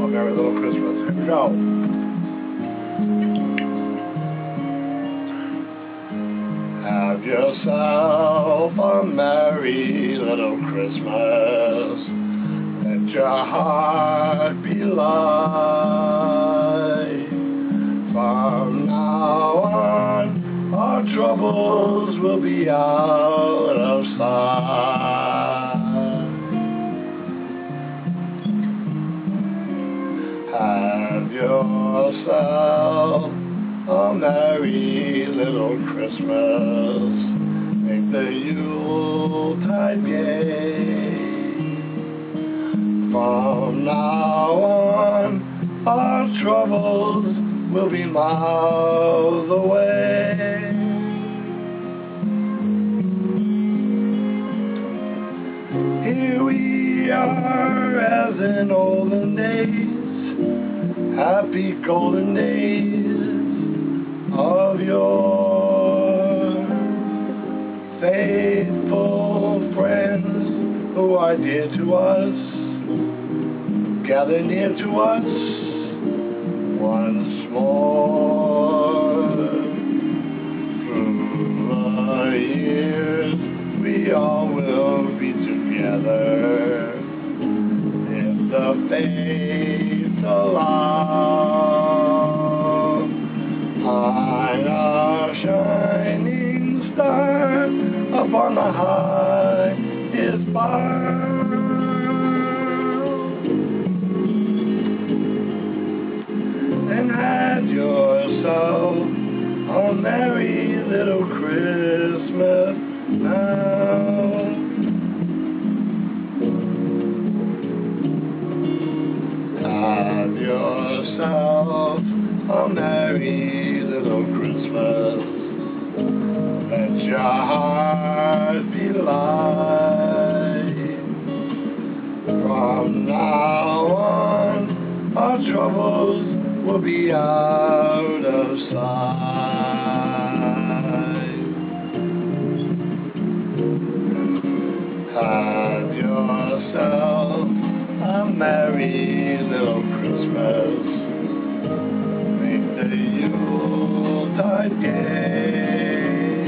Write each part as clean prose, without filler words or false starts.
Merry Little Christmas. Here we go. Have yourself a merry little Christmas. Let your heart be light. From now on, our troubles will be out of sight. Have yourself a merry little Christmas. Make the Yuletide gay. From now on, our troubles will be miles away. Here we are as in olden days, happy golden days of yore. Faithful friends who are dear to us, gather near to us once more. Through the years we all will be together, if the fates allow. High a shining star upon the highest bar. And have yourself a merry little Christmas now. Have yourself a merry little Christmas. Let your heart be light. From now on, our troubles will be out of sight. Have yourself a merry little Christmas. Make the Yuletide gay.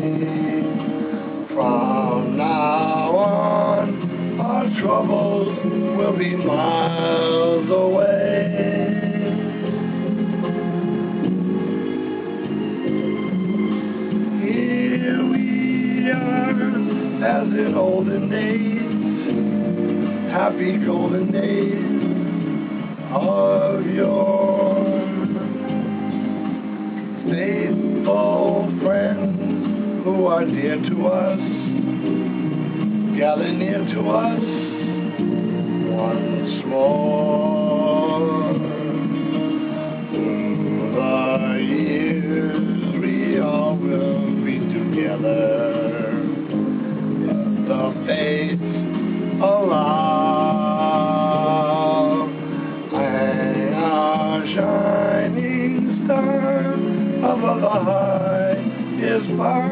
From now on, our troubles will be miles away. Here we are, as in olden days, happy golden days of yore. Faithful friends who are dear to us, gather near to us once more. Through the years we all will be together, if the fates allow. Hang a shining star above the highest bar.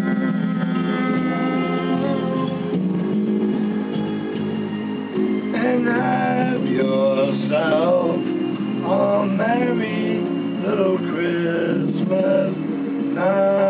And have yourself a merry little Christmas now.